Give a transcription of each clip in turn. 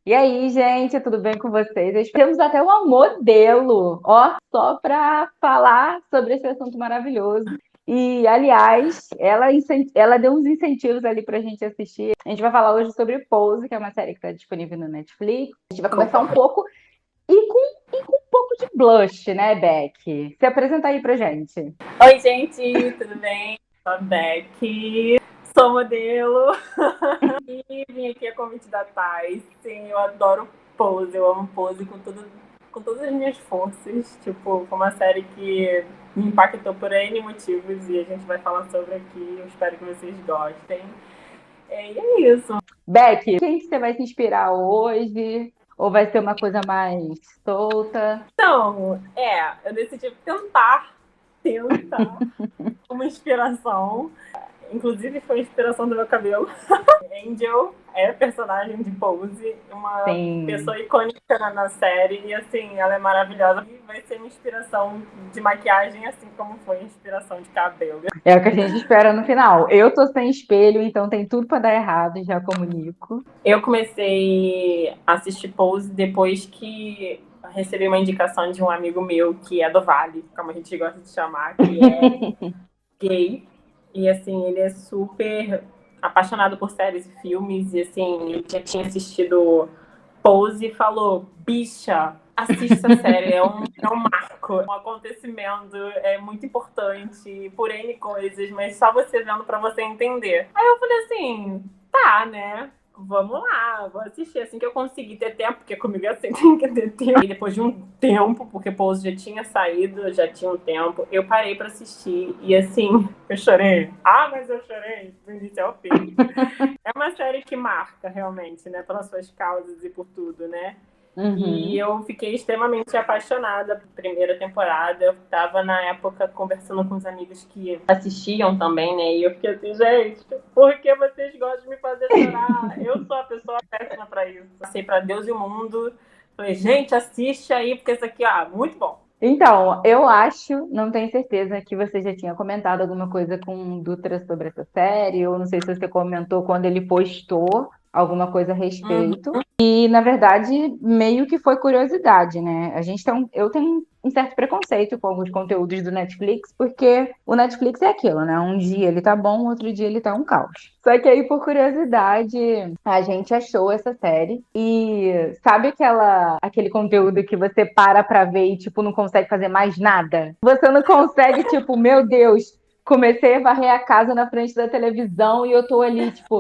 E aí, gente, tudo bem com vocês? Temos até uma modelo, ó, só para falar sobre esse assunto maravilhoso. E, aliás, ela deu uns incentivos ali para a gente assistir. A gente vai falar hoje sobre Pose, que é uma série que está disponível no Netflix. A gente vai conversar um pouco e com um pouco de blush, né, Beck? Se apresenta aí pra gente. Oi, gente, tudo bem? Sou a Beck, sou modelo e vim aqui a convite da Thais. Sim, eu adoro Pose, eu amo Pose com todas as minhas forças. Tipo, foi uma série que me impactou por N motivos e a gente vai falar sobre aqui. Eu espero que vocês gostem. E é isso. Beck, quem que você vai se inspirar hoje? Ou vai ser uma coisa mais solta? Então, eu decidi tentar uma inspiração. Inclusive, foi a inspiração do meu cabelo. Angel é personagem de Pose, uma Sim. pessoa icônica na série, e assim, ela é maravilhosa. E vai ser uma inspiração de maquiagem, assim como foi inspiração de cabelo. É o que a gente espera no final. Eu tô sem espelho, então tem tudo pra dar errado, já comunico. Eu comecei a assistir Pose depois que recebi uma indicação de um amigo meu que é do Vale, como a gente gosta de chamar, que é gay. E assim, ele é super apaixonado por séries e filmes. E assim, ele já tinha assistido Pose e falou: bicha, assiste essa série, é um marco, um acontecimento, é muito importante, por N coisas, mas só você vendo pra você entender. Aí eu falei assim, tá, né? Vamos lá, vou assistir assim que eu conseguir ter tempo, porque comigo é assim, tem que ter tempo. E depois de um tempo, porque Pose já tinha saído, já tinha um tempo, eu parei pra assistir e assim, eu chorei. Ah, mas eu chorei do início ao fim. É uma série que marca realmente, né, pelas suas causas e por tudo, né? E Uhum. eu fiquei extremamente apaixonada pela primeira temporada. Eu tava na época conversando com os amigos que assistiam também, né? E eu fiquei assim, gente, por que vocês gostam de me fazer chorar? Eu sou a pessoa péssima pra isso. Passei pra Deus e o mundo. Falei, gente, assiste aí, porque isso aqui, muito bom. Então, eu acho, não tenho certeza, que você já tinha comentado alguma coisa com o Dutra sobre essa série, ou não sei se você comentou quando ele postou alguma coisa a Uhum. respeito. E, na verdade, meio que foi curiosidade, né? Eu tenho um certo preconceito com alguns conteúdos do Netflix, porque o Netflix é aquilo, né? Um dia ele tá bom, outro dia ele tá um caos. Só que aí, por curiosidade, a gente achou essa série e sabe aquele conteúdo que você para pra ver e, tipo, não consegue fazer mais nada? Você não consegue, tipo, meu Deus, comecei a varrer a casa na frente da televisão e eu tô ali, tipo,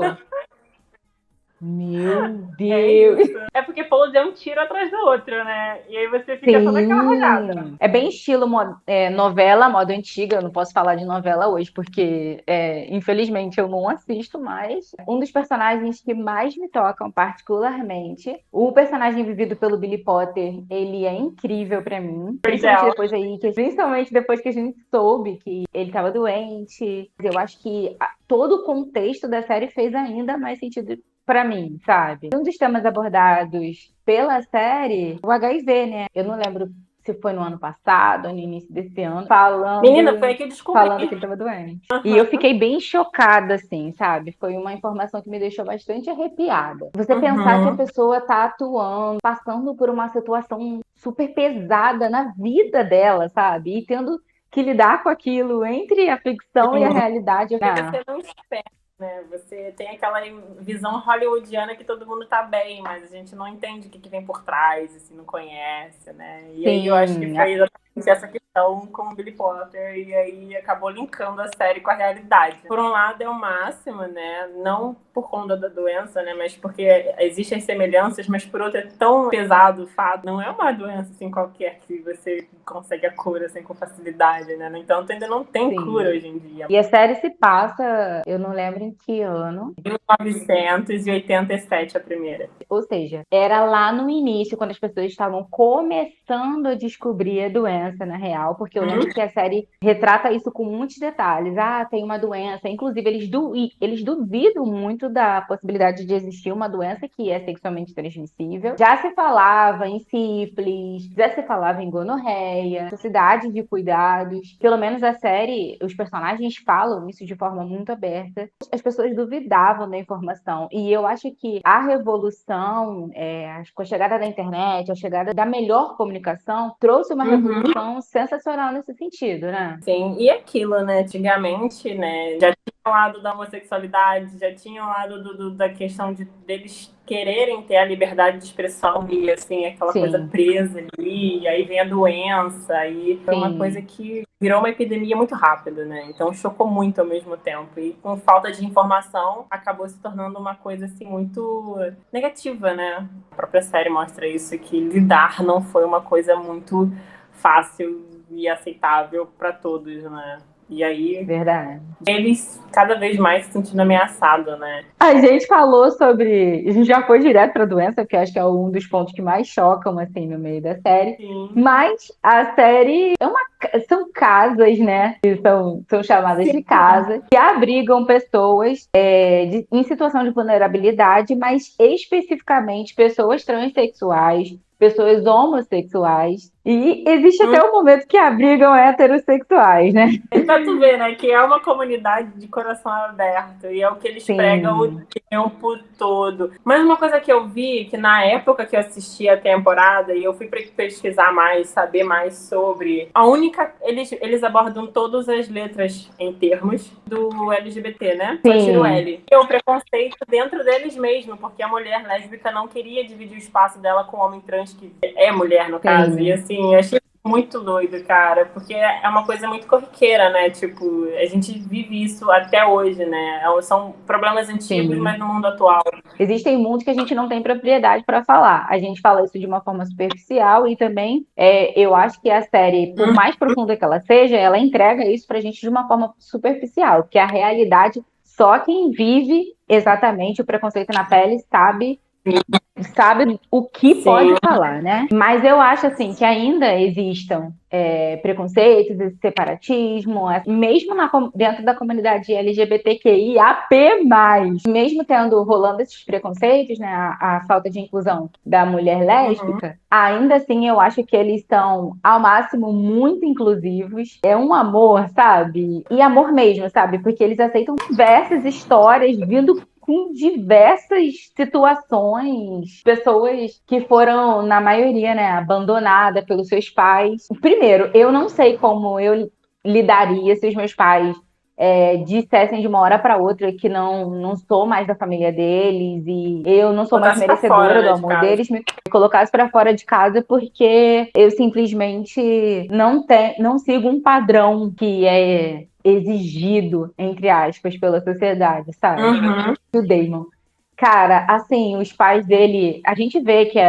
meu É Deus. isso. É porque Pose é um tiro atrás do outro, né? E aí você fica só naquela rajada. Sim, é bem estilo novela, moda antiga. Eu não posso falar de novela hoje, porque infelizmente eu não assisto mais. Um dos personagens que mais me tocam, particularmente, o personagem vivido pelo Billy Potter, ele é incrível pra mim. Ideal. Principalmente depois que a gente soube que ele estava doente. Eu acho que todo o contexto da série fez ainda mais sentido pra mim, sabe? Um dos temas abordados pela série, o HIV, né? Eu não lembro se foi no ano passado ou no início desse ano, Menina, foi falando, aí que eu descobri. falando que ele estava doente. E eu fiquei bem chocada, assim, sabe? Foi uma informação que me deixou bastante arrepiada. Você pensar que a Uhum. pessoa tá atuando, passando por uma situação super pesada na vida dela, sabe? E tendo que lidar com aquilo entre a ficção e a realidade. Porque você não espera, né? Você tem aquela visão hollywoodiana que todo mundo tá bem, mas a gente não entende o que vem por trás, assim, não conhece, né? E aí eu acho que Sim, foi exatamente essa questão com o Billy Potter, e aí acabou linkando a série com a realidade. Por um lado é o máximo, né? Não por conta da doença, né? Mas porque existem semelhanças, mas por outro é tão pesado o fato. Não é uma doença assim qualquer que você consegue a cura assim com facilidade, né? No entanto, ainda não tem cura sim. hoje em dia. E a série se passa, eu não lembro em que ano, 1987 a primeira. ou seja, era lá no início, quando as pessoas estavam começando a descobrir a doença, na real. real, porque eu lembro que a série retrata isso com muitos detalhes. Ah, tem uma doença. Inclusive, eles duvidam muito da possibilidade de existir uma doença que é sexualmente transmissível. Já se falava em sífilis, já se falava em gonorreia, necessidade de cuidados. Pelo menos a série, os personagens falam isso de forma muito aberta. As pessoas duvidavam da informação. E eu acho que a revolução, com a chegada da internet, a chegada da melhor comunicação, trouxe uma revolução sensacional nesse sentido, né? Sim, e aquilo, né? Antigamente, né? Já tinha o lado da homossexualidade, já tinha o lado da questão deles quererem ter a liberdade de expressão e, assim, aquela coisa presa ali, e aí vem a doença, e foi uma coisa que virou uma epidemia muito rápida, né? Então chocou muito ao mesmo tempo. E com falta de informação, acabou se tornando uma coisa, assim, muito negativa, né? A própria série mostra isso, que lidar não foi uma coisa muito fácil e aceitável para todos, né? E aí, verdade, eles cada vez mais se sentindo ameaçados, né? A gente falou sobre. A gente já foi direto para a doença, que eu acho que é um dos pontos que mais chocam, assim, no meio da série. Sim. Mas a série são casas, né? Que são chamadas de casas, que abrigam pessoas em situação de vulnerabilidade, mas especificamente pessoas transexuais, pessoas homossexuais. E existe até o momento que abrigam heterossexuais, né? Pra tu ver, né? Que é uma comunidade de coração aberto. E é o que eles pregam o tempo todo. Mas uma coisa que eu vi, que na época que eu assisti a temporada, e eu fui pesquisar mais, saber mais sobre... Eles abordam todas as letras em termos do LGBT, né? Só tira o L. E o preconceito dentro deles mesmo, porque a mulher lésbica não queria dividir o espaço dela com o homem trans, que é mulher, no caso. E assim, eu achei muito doido, cara, porque é uma coisa muito corriqueira, né? Tipo, a gente vive isso até hoje, né? São problemas antigos, mas no mundo atual. Existem mundos que a gente não tem propriedade para falar. A gente fala isso de uma forma superficial e também eu acho que a série, por mais profunda que ela seja, ela entrega isso pra gente de uma forma superficial, porque a realidade, só quem vive exatamente o preconceito na pele sabe o que pode falar, né? Mas eu acho assim que ainda existam preconceitos, esse separatismo, mesmo dentro da comunidade LGBTQIAP+, mesmo rolando esses preconceitos, né, a falta de inclusão da mulher lésbica, ainda assim eu acho que eles são, ao máximo, muito inclusivos. É um amor, sabe? E amor mesmo, sabe? Porque eles aceitam diversas histórias vindo com diversas situações, pessoas que foram, na maioria, né, abandonadas pelos seus pais. Primeiro, eu não sei como eu lidaria se os meus pais dissessem de uma hora para outra que não sou mais da família deles e eu não sou mais merecedora do amor deles, me colocasse para fora de casa porque eu simplesmente não sigo um padrão que é exigido, entre aspas, pela sociedade, sabe? O Damon. Cara, assim, os pais dele, a gente vê que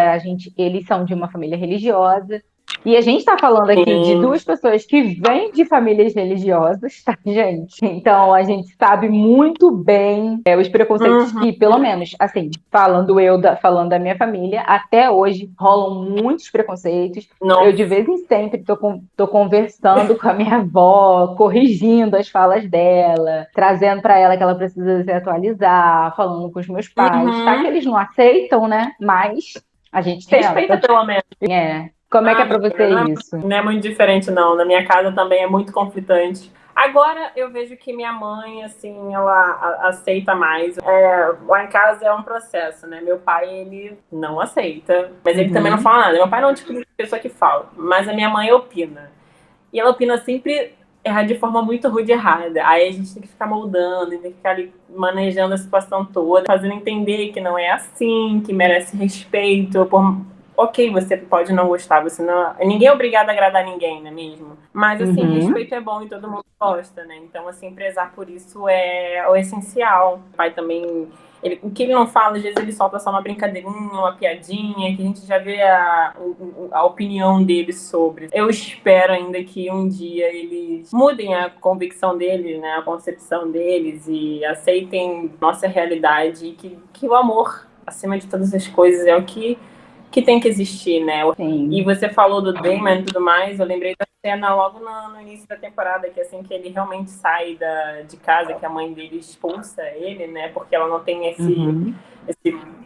eles são de uma família religiosa, e a gente tá falando aqui de duas pessoas que vêm de famílias religiosas, tá, gente? Então, a gente sabe muito bem os preconceitos que, pelo menos, assim, falando da minha família, até hoje rolam muitos preconceitos. Nossa. Eu, de vez em sempre, tô conversando com a minha avó, corrigindo as falas dela, trazendo pra ela que ela precisa se atualizar, falando com os meus pais, tá? Que eles não aceitam, né? Mas a gente tenta. Respeita, pelo menos. Como é que é pra você isso? Não é muito diferente, não. Na minha casa também é muito conflitante. Agora eu vejo que minha mãe, assim, ela aceita mais. Lá em casa é um processo, né? Meu pai, ele não aceita, mas ele também não fala nada. Meu pai não é o tipo de pessoa que fala, mas a minha mãe opina. E ela opina sempre de forma muito rude e errada. Aí a gente tem que ficar moldando, tem que ficar ali manejando a situação toda, fazendo entender que não é assim, que merece respeito, ok, você pode não gostar, ninguém é obrigado a agradar ninguém, não é mesmo? Mas, assim, respeito é bom e todo mundo gosta, né? Então, assim, prezar por isso é o essencial. O pai também, o que ele não fala, às vezes ele solta só uma brincadeirinha, uma piadinha, que a gente já vê a opinião dele sobre. Eu espero ainda que um dia eles mudem a convicção deles, né? A concepção deles e aceitem nossa realidade e que o amor, acima de todas as coisas, é o que que tem que existir, né? Sim. E você falou do Damon e tudo mais, eu lembrei da cena logo no início da temporada, que assim que ele realmente sai de casa, que a mãe dele expulsa ele, né? Porque ela não tem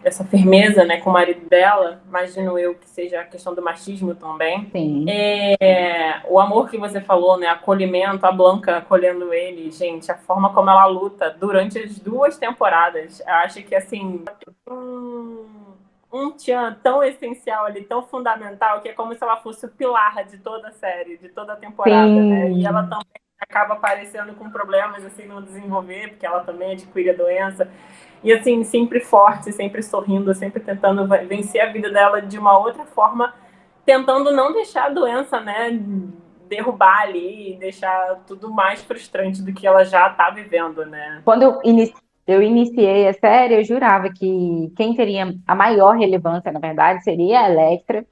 essa firmeza, né, com o marido dela. Imagino eu que seja a questão do machismo também. Sim. O amor que você falou, né, acolhimento, a Blanca acolhendo ele, gente, a forma como ela luta durante as 2 temporadas, eu acho que, assim, um tchan tão essencial ali, tão fundamental, que é como se ela fosse o pilar de toda a série, de toda a temporada, Sim. né? E ela também acaba aparecendo com problemas, assim, no desenvolver, porque ela também adquire a doença. E, assim, sempre forte, sempre sorrindo, sempre tentando vencer a vida dela de uma outra forma, tentando não deixar a doença, né, derrubar ali, deixar tudo mais frustrante do que ela já tá vivendo, né? Quando eu iniciei a série, eu jurava que quem teria a maior relevância, na verdade, seria a Electra,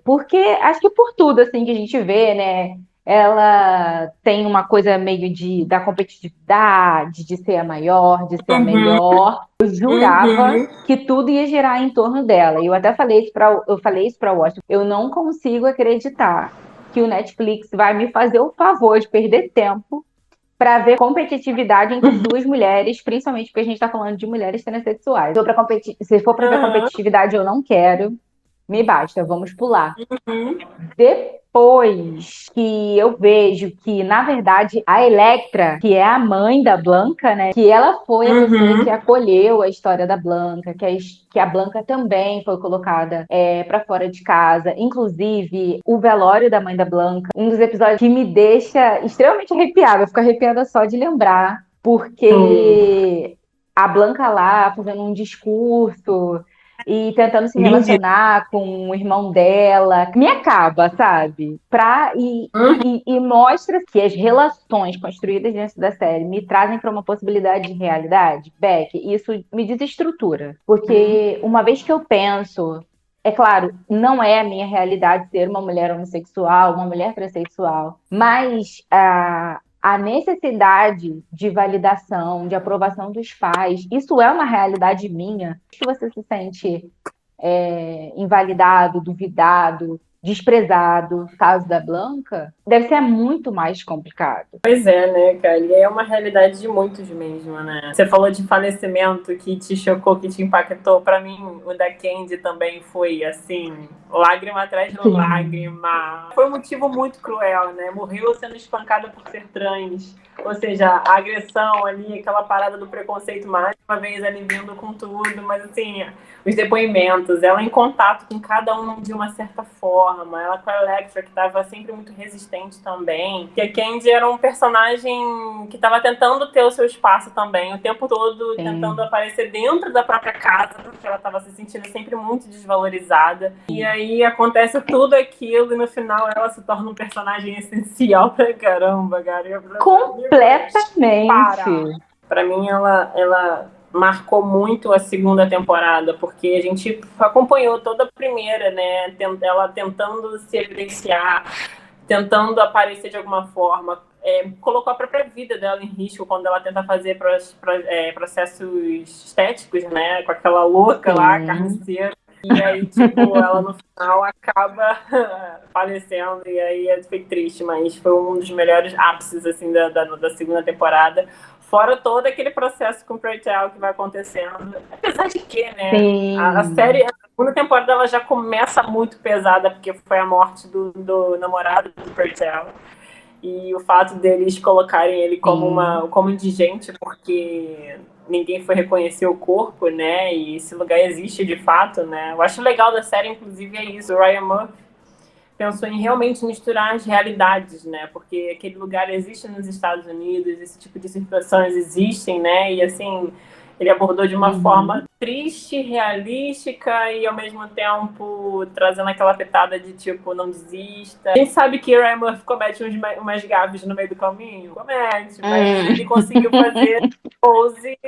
porque acho que por tudo assim que a gente vê, né? Ela tem uma coisa meio da competitividade, de ser a maior, de ser a melhor. Eu jurava que tudo ia girar em torno dela. E eu até falei isso para o Washington. Eu não consigo acreditar que o Netflix vai me fazer o favor de perder tempo para ver competitividade entre 2 mulheres, principalmente porque a gente está falando de mulheres transexuais. Se for para ver competitividade, eu não quero. Me basta, vamos pular. Depois que eu vejo que, na verdade, a Electra, que é a mãe da Blanca, né? Que ela foi a pessoa que acolheu a história da Blanca, que a Blanca também foi colocada para fora de casa. Inclusive, o velório da mãe da Blanca, um dos episódios que me deixa extremamente arrepiada. Eu fico arrepiada só de lembrar, porque a Blanca lá fazendo um discurso e tentando se relacionar com o irmão dela, me acaba, sabe? E mostra que as relações construídas dentro da série me trazem para uma possibilidade de realidade. Beck, isso me desestrutura. Porque uma vez que eu penso, é claro, não é a minha realidade ser uma mulher homossexual, uma mulher transexual, mas a necessidade de validação, de aprovação dos pais, isso é uma realidade minha. Que você se sente invalidado, duvidado, desprezado, no caso da Blanca, deve ser muito mais complicado. Pois é, né, cara? E é uma realidade de muitos mesmo, né? Você falou de falecimento que te chocou, que te impactou. Pra mim, o da Candy também foi, assim, lágrima atrás de lágrima. Foi um motivo muito cruel, né? Morreu sendo espancada por ser trans. Ou seja, a agressão ali, aquela parada do preconceito, mais uma vez ali vindo com tudo. Mas, assim, os depoimentos, ela em contato com cada um de uma certa forma. Ela com a Electra, que estava sempre muito resistente também. Que a Candy era um personagem que estava tentando ter o seu espaço também, o tempo todo tentando aparecer dentro da própria casa, porque ela estava se sentindo sempre muito desvalorizada. E aí acontece tudo aquilo e no final ela se torna um personagem essencial pra caramba, cara. Completamente. Pra mim, ela marcou muito a segunda temporada, porque a gente acompanhou toda a primeira, né? Ela tentando se evidenciar, tentando aparecer de alguma forma, colocou a própria vida dela em risco quando ela tenta fazer processos estéticos, né? Com aquela louca lá, carniceira. E aí, tipo, ela no final acaba falecendo, e aí foi triste, mas foi um dos melhores ápices, assim, da segunda temporada. Fora todo aquele processo com o Preytel que vai acontecendo. Apesar de que, né? A série, a segunda temporada, ela já começa muito pesada, porque foi a morte do namorado do Preytel. E o fato deles colocarem ele como indigente, porque ninguém foi reconhecer o corpo, né? E esse lugar existe de fato, né? Eu acho legal da série, inclusive, é isso. O Ryan Murphy pensou em realmente misturar as realidades, né? Porque aquele lugar existe nos Estados Unidos, esse tipo de situações existem, né? E assim, ele abordou de uma forma triste, realística e ao mesmo tempo trazendo aquela petada de tipo, não desista. A gente sabe que o Ryan Murphy comete umas gafes no meio do caminho? Comete, mas ele conseguiu fazer Pose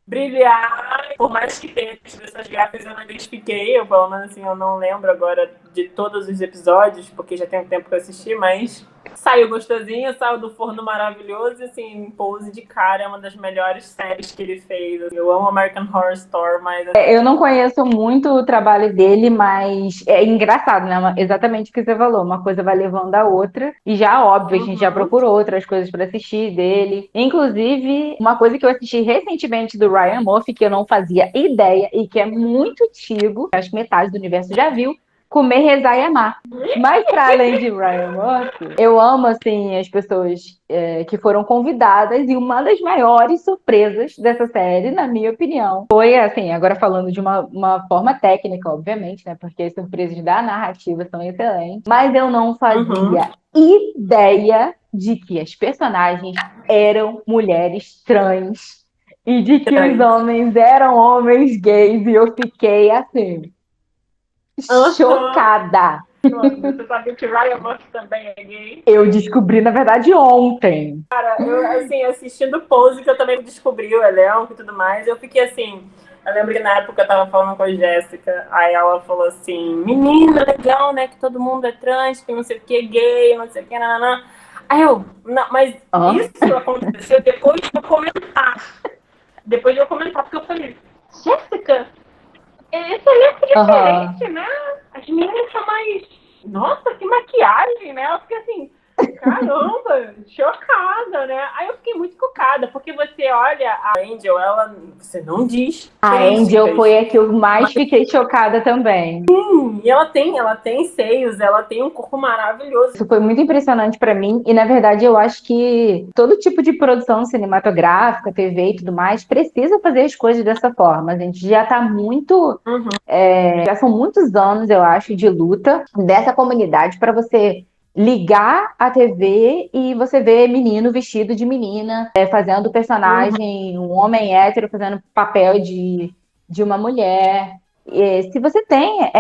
brilhar, por mais que tenha essas gafes, eu não identifiquei, pelo menos assim, eu não lembro agora de todos os episódios, porque já tem um tempo que eu assisti, mas Saiu gostosinho, saiu do forno maravilhoso e, assim, Pose de cara é uma das melhores séries que ele fez. Eu amo American Horror Story, mas... Eu não conheço muito o trabalho dele, mas é engraçado, né? Exatamente o que você falou. Uma coisa vai levando a outra. E já, óbvio, a gente já procurou outras coisas para assistir dele. Inclusive, uma coisa que eu assisti recentemente do Ryan Murphy, que eu não fazia ideia e que é muito antigo, acho que metade do universo já viu, Comer, Rezar e Amar. Mas para além de Ryan Murphy, eu amo, assim, as pessoas que foram convidadas, e uma das maiores surpresas dessa série, na minha opinião, foi, assim, agora falando de uma forma técnica, obviamente, né, porque as surpresas da narrativa são excelentes, mas eu não fazia ideia de que as personagens eram mulheres trans e de que os homens eram homens gays, e eu fiquei, assim, chocada. Você sabia que Ryan Murphy também é gay? Eu descobri, na verdade, ontem. Cara, eu, assim, assistindo Pose, que eu também descobri o elenco e tudo mais, eu fiquei assim... Eu lembro que na época eu tava falando com a Jéssica, aí ela falou assim, menina, legal, né, que todo mundo é trans, que não sei o que, gay, não sei o que, nananã. Aí eu, não, mas isso aconteceu depois de eu comentar. Depois de eu comentar, porque eu falei, Jéssica, esse elenco é diferente, né? As meninas são mais... Nossa, que maquiagem, né? Eu fiquei assim, caramba, chocada, né? Aí eu fiquei muito chocada, porque você olha a Angel, ela... Você não diz. A Angel foi a que eu mais fiquei chocada também. Sim, e ela tem seios, ela tem um corpo maravilhoso. Isso foi muito impressionante pra mim, e na verdade eu acho que todo tipo de produção cinematográfica, TV e tudo mais, precisa fazer as coisas dessa forma. A gente já tá muito... já são muitos anos, eu acho, de luta dessa comunidade para você ligar a TV e você ver menino vestido de menina, fazendo personagem, um homem hétero fazendo papel de uma mulher. Se você tem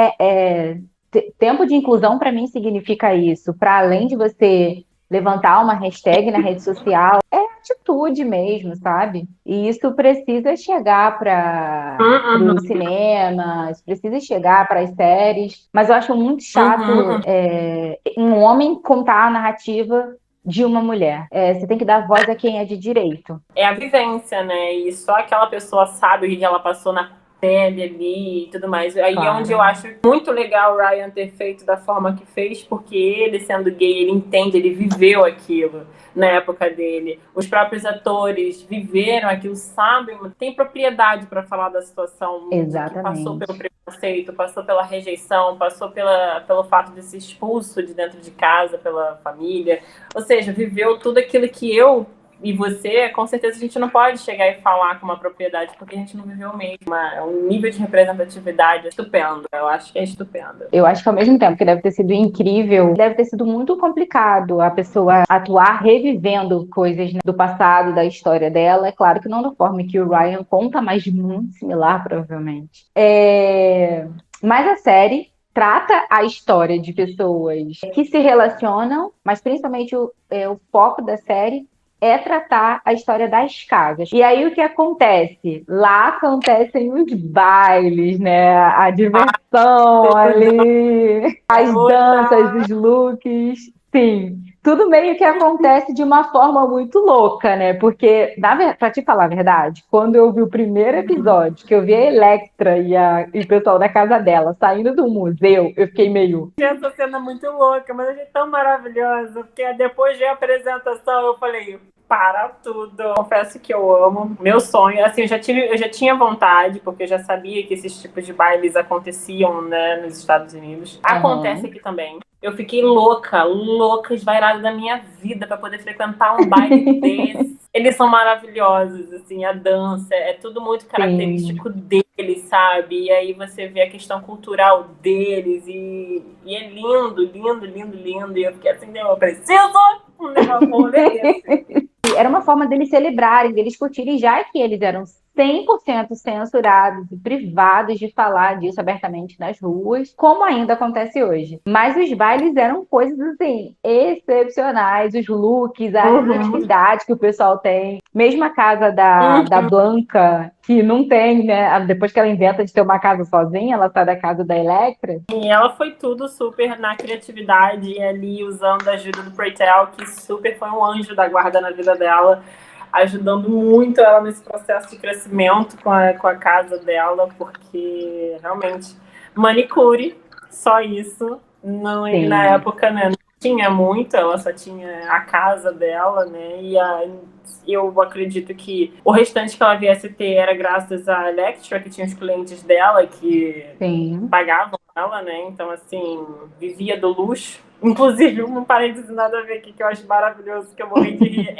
tempo de inclusão, para mim significa isso. Para além de você levantar uma hashtag na rede social, é atitude mesmo, sabe? E isso precisa chegar para o cinema, isso precisa chegar para as séries. Mas eu acho muito chato um homem contar a narrativa de uma mulher. Você tem que dar voz a quem é de direito. É a vivência, né? E só aquela pessoa sabe o que ela passou na pele ali e tudo mais. Aí é onde eu acho muito legal o Ryan ter feito da forma que fez, porque ele, sendo gay, ele entende, ele viveu aquilo na época dele. Os próprios atores viveram aquilo, sabem, tem propriedade para falar da situação. Exatamente. Que passou pelo preconceito, passou pela rejeição, passou pelo fato de ser expulso de dentro de casa pela família. Ou seja, viveu tudo aquilo que eu e você, com certeza a gente não pode chegar e falar com uma propriedade, porque a gente não viveu mesmo. É um nível de representatividade estupendo. Eu acho que é estupendo. Eu acho que ao mesmo tempo que deve ter sido incrível, deve ter sido muito complicado a pessoa atuar revivendo coisas, né, do passado, da história dela. É claro que não da forma que o Ryan conta, mas muito similar, provavelmente. Mas a série trata a história de pessoas que se relacionam, mas principalmente o foco da série é tratar a história das casas. E aí o que acontece? Lá acontecem os bailes, né? A diversão ali, as danças, os looks. Sim, tudo meio que acontece de uma forma muito louca, né? Porque, pra te falar a verdade, quando eu vi o primeiro episódio, que eu vi a Electra e o pessoal da casa dela saindo do museu, eu fiquei meio... Essa cena é muito louca, mas é tão maravilhosa, porque depois da apresentação eu falei... Para tudo. Confesso que eu amo. Meu sonho, assim, eu já tinha vontade, porque eu já sabia que esses tipos de bailes aconteciam, né, nos Estados Unidos. Acontece aqui também. Eu fiquei louca, esvairada da minha vida para poder frequentar um baile desse. Eles são maravilhosos, assim, a dança, é tudo muito característico deles, sabe? E aí você vê a questão cultural deles e é lindo, lindo, lindo, lindo. E eu fiquei assim, eu preciso um negócio desse. Era uma forma deles celebrarem, deles curtirem, já que eles eram 100% censurados e privados de falar disso abertamente nas ruas, como ainda acontece hoje. Mas os bailes eram coisas, assim, excepcionais. Os looks, a criatividade que o pessoal tem. Mesmo a casa da Blanca, que não tem, né? Depois que ela inventa de ter uma casa sozinha, ela sai da casa da Electra. E ela foi tudo super na criatividade ali, usando a ajuda do Preytel, que super foi um anjo da guarda na vida dela, ajudando muito ela nesse processo de crescimento com a casa dela, porque realmente manicure, só isso. Não, na época, né, não tinha muito, ela só tinha a casa dela, né? E eu acredito que o restante que ela viesse ter era graças à Electra, que tinha os clientes dela que pagavam ela, né? Então, assim, vivia do luxo. Inclusive, um parênteses nada a ver aqui que eu acho maravilhoso, que eu morri de rir,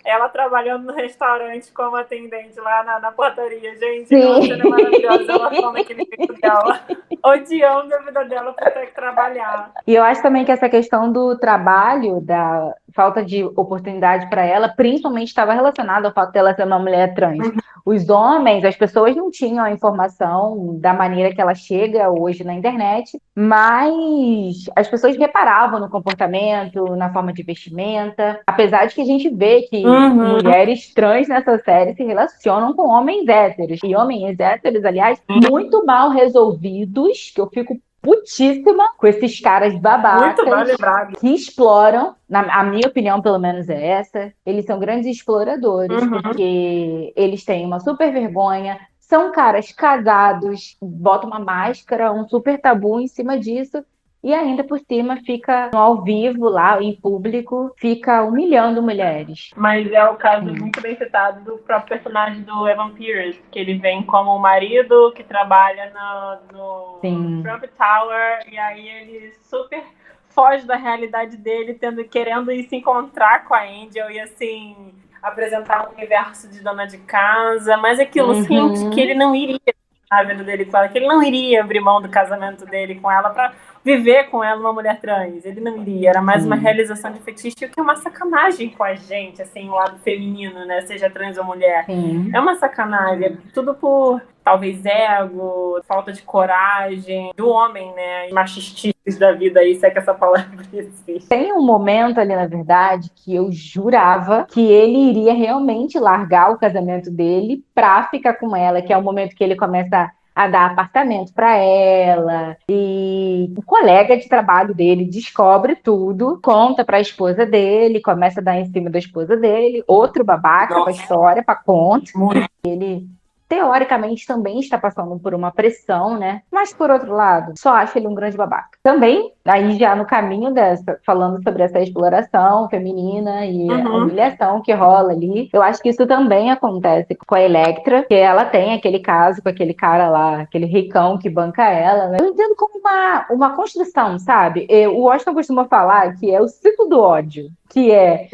ela trabalhando no restaurante como atendente lá na portaria. Gente, aquela cena é maravilhosa. Ela falando aquele jeito dela, odiando a vida dela por ter que trabalhar. E eu acho também que essa questão do trabalho, da falta de oportunidade para ela, principalmente estava relacionada ao fato dela ser uma mulher trans. Os homens, as pessoas não tinham a informação da maneira que ela chega hoje na internet, mas as pessoas reparavam no comportamento, na forma de vestimenta, apesar de que a gente vê que mulheres trans nessa série se relacionam com homens héteros. E homens héteros, aliás, muito mal resolvidos, que eu fico putíssima com esses caras babacas que exploram, a minha opinião pelo menos é essa, eles são grandes exploradores, porque eles têm uma super vergonha, são caras casados, botam uma máscara, um super tabu em cima disso, e ainda por cima fica no ao vivo lá, em público, fica humilhando mulheres. Mas é o caso muito bem citado do próprio personagem do Evan Peters, que ele vem como o marido que trabalha no próprio Tower, e aí ele super foge da realidade dele, querendo ir se encontrar com a Angel e assim apresentar um universo de dona de casa, mas aquilo sente que ele não iria na vida dele com ela, que ele não iria abrir mão do casamento dele com ela para viver com ela uma mulher trans. Ele não iria, era mais uma realização de fetiche, o que é uma sacanagem com a gente, assim, o lado feminino, né, seja trans ou mulher. É uma sacanagem, é tudo por talvez ego, falta de coragem do homem, né, machistas da vida aí, se é que essa palavra existe. Tem um momento ali, na verdade, que eu jurava que ele iria realmente largar o casamento dele pra ficar com ela, que é o momento que ele começa a dar apartamento para ela, e o colega de trabalho dele descobre tudo, conta para a esposa dele, começa a dar em cima da esposa dele, outro babaca para a história, para conta. Ele teoricamente também está passando por uma pressão, né? Mas por outro lado, só acho ele um grande babaca. Também, aí já no caminho dessa, falando sobre essa exploração feminina e a humilhação que rola ali, eu acho que isso também acontece com a Electra, que ela tem aquele caso com aquele cara lá, aquele ricão que banca ela, né? Eu entendo como uma construção, sabe? O Washington costuma falar que é o ciclo do ódio, que é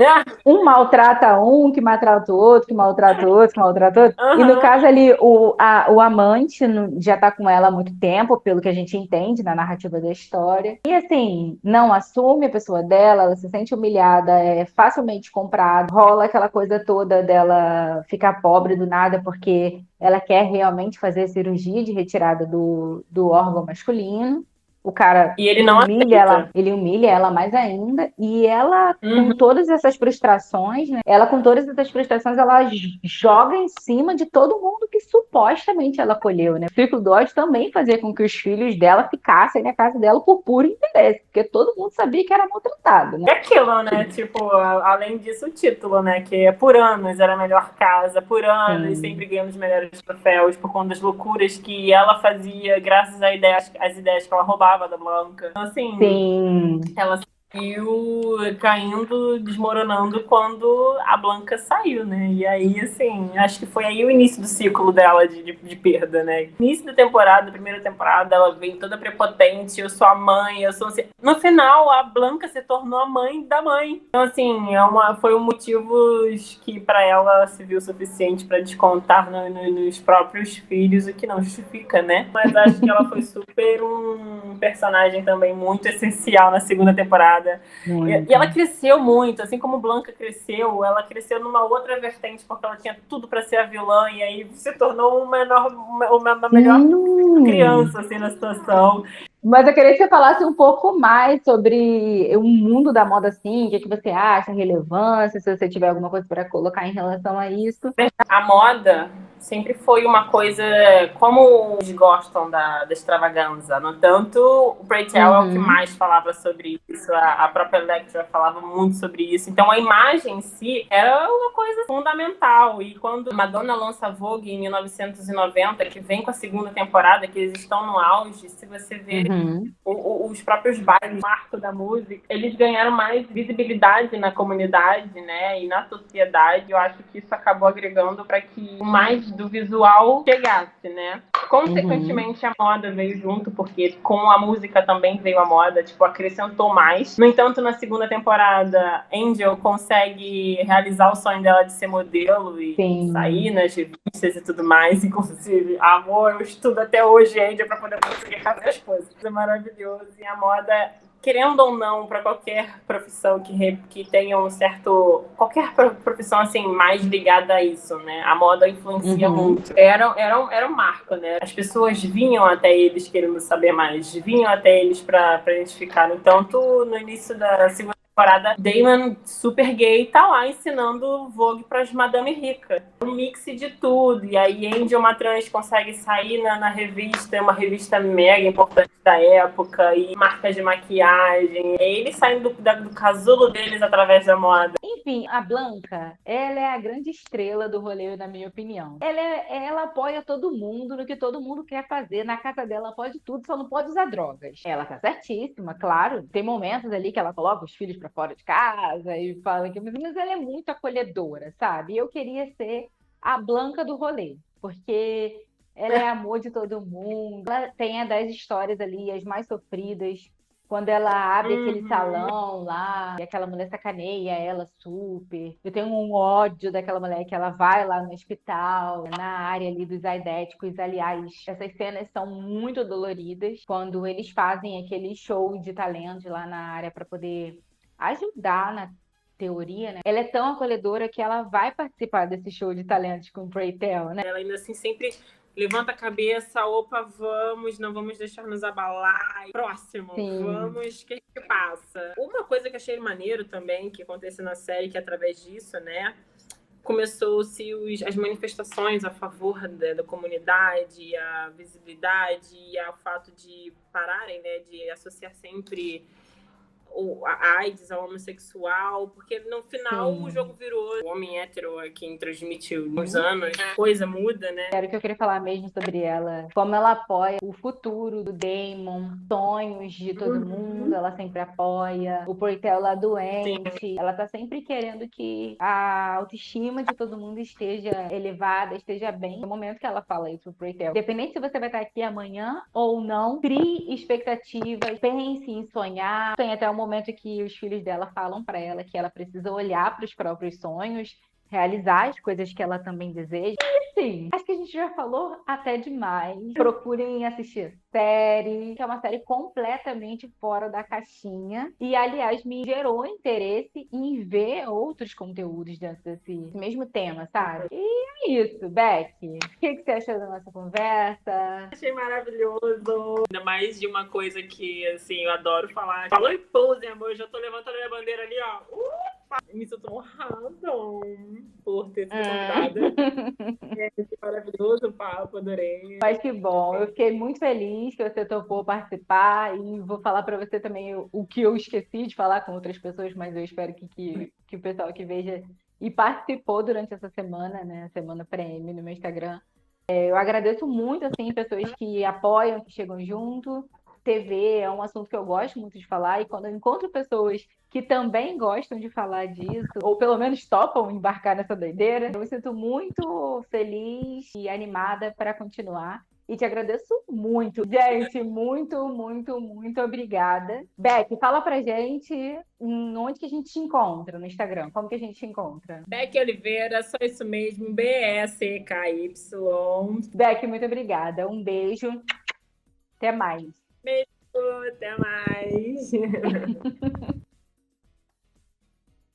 um maltrata um, que maltrata o outro, que maltrata o outro, que maltrata o outro. E no caso ali, o amante já tá com ela há muito tempo, pelo que a gente entende na narrativa da história. E assim, não assume a pessoa dela, ela se sente humilhada, é facilmente comprada, rola aquela coisa toda dela ficar pobre do nada porque ela quer realmente fazer cirurgia de retirada do órgão masculino. O cara ele não humilha ela mais ainda, e ela, com todas essas frustrações, né? Ela joga em cima de todo mundo que supostamente ela acolheu, né? O ciclo do ódio também fazia com que os filhos dela ficassem na casa dela por puro interesse, porque todo mundo sabia que era maltratado, né? É aquilo, né? Tipo, além disso, o título, né? Que é por anos era a melhor casa, por anos sempre ganhando os melhores troféus, por conta das loucuras que ela fazia, graças às ideias que ela roubava da Blanca. Então, assim, ela saiu caindo, desmoronando quando a Blanca saiu, né? E aí, assim, acho que foi aí o início do ciclo dela de perda, né? Início da temporada, da primeira temporada, ela vem toda prepotente, eu sou a mãe, eu sou assim. No final, a Blanca se tornou a mãe da mãe. Então, assim, foi um motivo que pra ela se viu suficiente pra descontar nos próprios filhos, o que não justifica, né? Mas acho que ela foi super um personagem também muito essencial na segunda temporada. temporada. Muito. E ela cresceu muito, assim como Blanca cresceu, ela cresceu numa outra vertente, porque ela tinha tudo para ser a vilã, e aí se tornou uma melhor criança assim, na situação. Mas eu queria que você falasse um pouco mais sobre o mundo da moda, assim, o que você acha, a relevância, se você tiver alguma coisa para colocar em relação a isso. A moda sempre foi uma coisa, como eles gostam da extravaganza. No tanto, o Preytel é o que mais falava sobre isso, a própria Electra falava muito sobre isso. Então, a imagem em si era uma coisa fundamental. E quando Madonna lança Vogue em 1990, que vem com a segunda temporada, que eles estão no auge, se você ver os próprios bailes, o marco da música, eles ganharam mais visibilidade na comunidade, né, e na sociedade. Eu acho que isso acabou agregando para que mais do visual chegasse, né? Consequentemente, a moda veio junto, porque com a música também veio a moda, tipo, acrescentou mais. No entanto, na segunda temporada, Angel consegue realizar o sonho dela de ser modelo e sair nas revistas e tudo mais. Inclusive, amor, eu estudo até hoje, Angel, para poder conseguir fazer as coisas. Isso é maravilhoso. E a moda, querendo ou não, para qualquer profissão que tenha um certo... Qualquer profissão, assim, mais ligada a isso, né? A moda influencia muito. Era um marco, né? As pessoas vinham até eles querendo saber mais. Vinham até eles para identificar. No entanto, no início da segunda temporada, Damon, super gay, tá lá ensinando Vogue pras madame rica. Um mix de tudo. E aí Angel, uma trans, consegue sair na revista, uma revista mega importante da época, e marcas de maquiagem. E eles saindo do casulo deles através da moda. Enfim, a Blanca, ela é a grande estrela do rolê, na minha opinião. Ela apoia todo mundo no que todo mundo quer fazer. Na casa dela pode tudo, só não pode usar drogas. Ela tá certíssima, claro. Tem momentos ali que ela coloca os filhos pra fora de casa e fala que... Mas ela é muito acolhedora, sabe? Eu queria ser a Blanca do rolê, porque ela é amor de todo mundo. Ela tem a das histórias ali, as mais sofridas. Quando ela abre aquele salão lá, e aquela mulher sacaneia ela super. Eu tenho um ódio daquela mulher que ela vai lá no hospital, na área ali dos aidéticos. Aliás, essas cenas são muito doloridas quando eles fazem aquele show de talentos lá na área para poder ajudar na teoria, né? Ela é tão acolhedora que ela vai participar desse show de talentos com o Preytel, né? Ela ainda assim sempre levanta a cabeça, opa, vamos, não vamos deixar nos abalar. Próximo, vamos, o que passa? Uma coisa que achei maneiro também, que aconteceu na série, que através disso, né, começou-se as manifestações a favor da comunidade, a visibilidade e o fato de pararem, né, de associar sempre a AIDS ao homossexual, porque no final o jogo virou o homem hétero quem transmitiu uns anos, coisa muda, né? Era o que eu queria falar mesmo sobre ela, como ela apoia o futuro do Damon, sonhos de todo mundo, ela sempre apoia, o Preytel lá doente, ela tá sempre querendo que a autoestima de todo mundo esteja elevada, esteja bem. No momento que ela fala isso pro Preytel, independente se você vai estar aqui amanhã ou não, crie expectativas, pense em sonhar. Tem até o momento que os filhos dela falam para ela que ela precisa olhar para os próprios sonhos, realizar as coisas que ela também deseja. E assim, acho que a gente já falou até demais. Procurem assistir a série, que é uma série completamente fora da caixinha. E, aliás, me gerou interesse em ver outros conteúdos dentro desse mesmo tema, sabe? E é isso, Beck. O que você achou da nossa conversa? Achei maravilhoso. Ainda mais de uma coisa que, assim, eu adoro falar. Falou em pose, amor. Eu já tô levantando a minha bandeira ali, ó. Me sinto honrada por ter sido convidada. É maravilhoso o papo, adorei. Mas que bom, eu fiquei muito feliz que você topou participar e vou falar para você também o que eu esqueci de falar com outras pessoas, mas eu espero que o pessoal que veja e participou durante essa semana, né, semana prêmio no meu Instagram. Eu agradeço muito, assim, pessoas que apoiam, que chegam junto. TV é um assunto que eu gosto muito de falar, e quando eu encontro pessoas que também gostam de falar disso, ou pelo menos topam embarcar nessa doideira, eu me sinto muito feliz e animada para continuar. E te agradeço muito. Gente, muito, muito, muito obrigada. Beck, fala pra gente onde que a gente te encontra no Instagram. Como que a gente te encontra? Beck Oliveira, só isso mesmo. BECKY. Beck, muito obrigada. Um beijo. Até mais. Beijo, até mais.